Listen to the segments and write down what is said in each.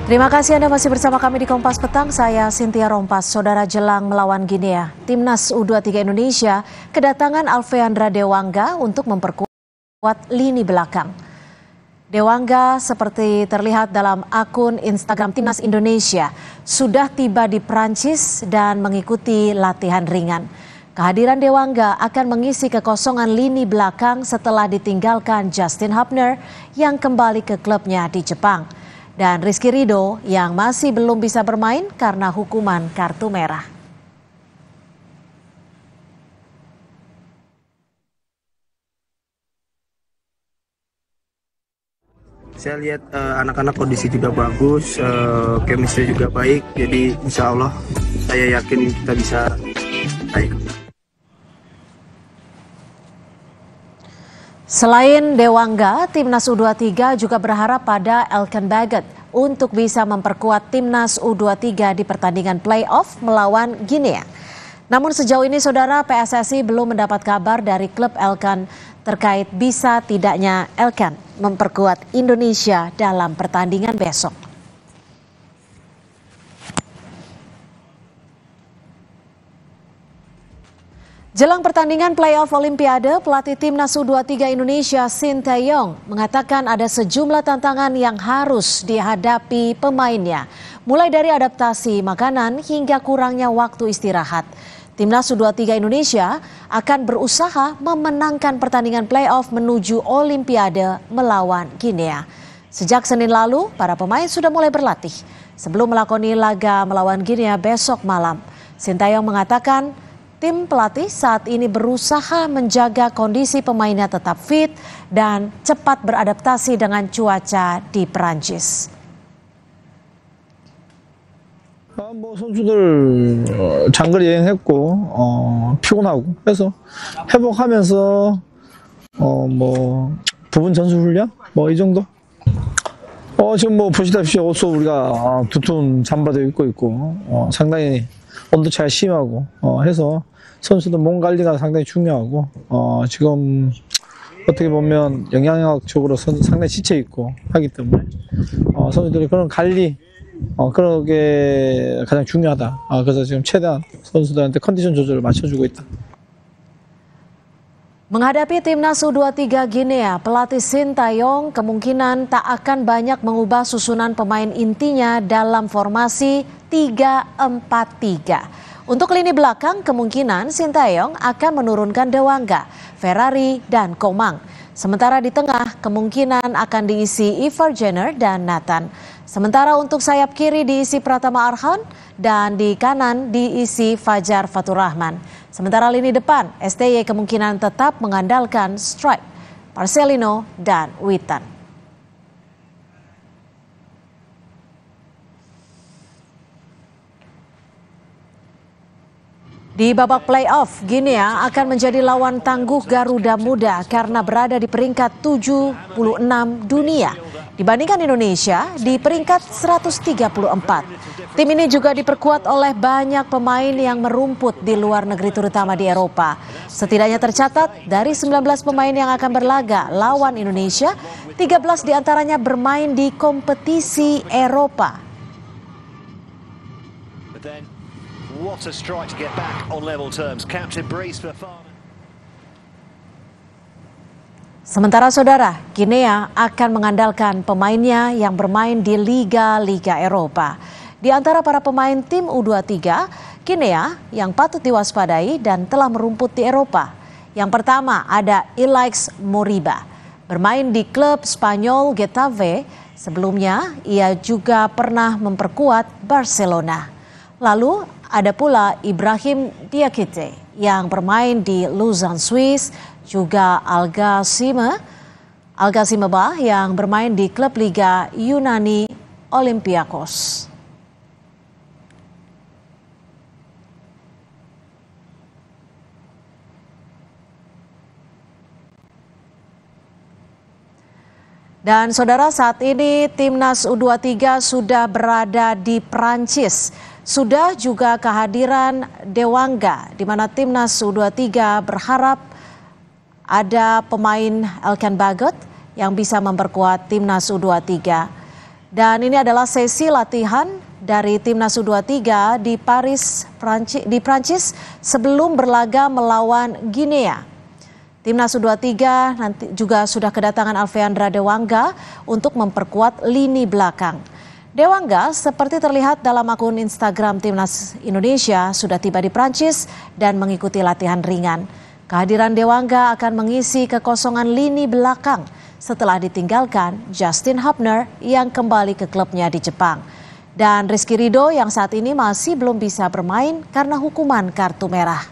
Terima kasih Anda masih bersama kami di Kompas Petang. Saya Cynthia Rompas. Saudara, jelang melawan Guinea, Timnas U23 Indonesia kedatangan Alfeandra Dewangga untuk memperkuat lini belakang. Dewangga seperti terlihat dalam akun Instagram Timnas Indonesia sudah tiba di Prancis dan mengikuti latihan ringan. Kehadiran Dewangga akan mengisi kekosongan lini belakang setelah ditinggalkan Justin Hubner yang kembali ke klubnya di Jepang. Dan Rizky Ridho yang masih belum bisa bermain karena hukuman kartu merah. Saya lihat anak-anak kondisi juga bagus, chemistry juga baik, jadi insya Allah saya yakin kita bisa baik. Selain Dewangga, Timnas U23 juga berharap pada Elkan Baggett untuk bisa memperkuat Timnas U23 di pertandingan play-off melawan Guinea. Namun sejauh ini saudara, PSSI belum mendapat kabar dari klub Elkan terkait bisa tidaknya Elkan memperkuat Indonesia dalam pertandingan besok. Jelang pertandingan play-off Olimpiade, pelatih Timnas U23 Indonesia Shin Tae-yong mengatakan ada sejumlah tantangan yang harus dihadapi pemainnya, mulai dari adaptasi makanan hingga kurangnya waktu istirahat. Timnas U23 Indonesia akan berusaha memenangkan pertandingan play-off menuju Olimpiade melawan Guinea. Sejak Senin lalu, para pemain sudah mulai berlatih sebelum melakoni laga melawan Guinea besok malam. Shin Tae-yong mengatakan tim pelatih saat ini berusaha menjaga kondisi pemainnya tetap fit dan cepat beradaptasi dengan cuaca di Perancis. 선수들 장거리 여행했고 피곤하고 해서 회복하면서 부분 전술 훈련 이 정도. 지금 보시다시피 옷도 우리가 두툼 잠바도 입고 있고 상당히 온도 차이 심하고 해서 선수들 몸 관리가 상당히 중요하고 지금 어떻게 보면 영양학적으로 상당히 지쳐 있고 하기 때문에 선수들이 그런 관리 그런 게 가장 중요하다. 그래서 지금 최대한 선수들한테 컨디션 조절을 맞춰주고 있다. Menghadapi Timnas U23 Guinea, pelatih Shin Tae-yong kemungkinan tak akan banyak mengubah susunan pemain intinya dalam formasi 3-4-3. Untuk lini belakang, kemungkinan Shin Tae-yong akan menurunkan Dewangga, Ferrari, dan Komang. Sementara di tengah, kemungkinan akan diisi Ivar Jenner dan Nathan. Sementara untuk sayap kiri diisi Pratama Arhan dan di kanan diisi Fajar Faturrahman. Sementara lini depan, STY kemungkinan tetap mengandalkan Strike, Marcelino, dan Witan. Di babak play-off, Guinea akan menjadi lawan tangguh Garuda Muda karena berada di peringkat 76 dunia dibandingkan Indonesia di peringkat 134. Tim ini juga diperkuat oleh banyak pemain yang merumput di luar negeri terutama di Eropa. Setidaknya tercatat dari 19 pemain yang akan berlaga lawan Indonesia, 13 diantaranya bermain di kompetisi Eropa. What a strike to get back on level terms. Captain Brice Fofana. Sementara saudara, Guinea akan mengandalkan pemainnya yang bermain di liga-liga Eropa. Di antara para pemain tim U23, Guinea yang patut diwaspadai dan telah merumput di Eropa. Yang pertama ada Ilaix Moriba, bermain di klub Spanyol Getafe. Sebelumnya ia juga pernah memperkuat Barcelona. Lalu ada pula Ibrahim Diakite yang bermain di Lausanne, Swiss, juga Algasimeba yang bermain di klub Liga Yunani Olympiakos. Dan saudara, saat ini Timnas U23 sudah berada di Prancis. Sudah juga kehadiran Dewangga, di mana Timnas U23 berharap ada pemain Elkan Baggett yang bisa memperkuat Timnas U23. Dan ini adalah sesi latihan dari Timnas U23 di Paris, Prancis sebelum berlaga melawan Guinea. Timnas U23 nanti juga sudah kedatangan Alfeandra Dewangga untuk memperkuat lini belakang. Dewangga seperti terlihat dalam akun Instagram Timnas Indonesia sudah tiba di Prancis dan mengikuti latihan ringan. Kehadiran Dewangga akan mengisi kekosongan lini belakang setelah ditinggalkan Justin Hubner yang kembali ke klubnya di Jepang. Dan Rizky Ridho yang saat ini masih belum bisa bermain karena hukuman kartu merah.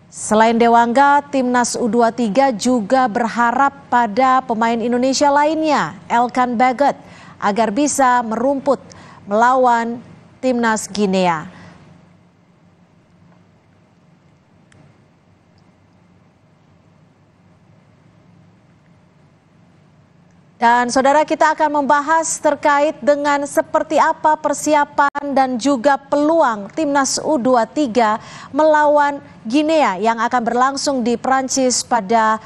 Selain Dewangga, Timnas U23 juga berharap pada pemain Indonesia lainnya, Elkan Bagot, agar bisa merumput melawan Timnas Guinea. Dan saudara, kita akan membahas terkait dengan seperti apa persiapan dan juga peluang Timnas U23 melawan Guinea yang akan berlangsung di Prancis pada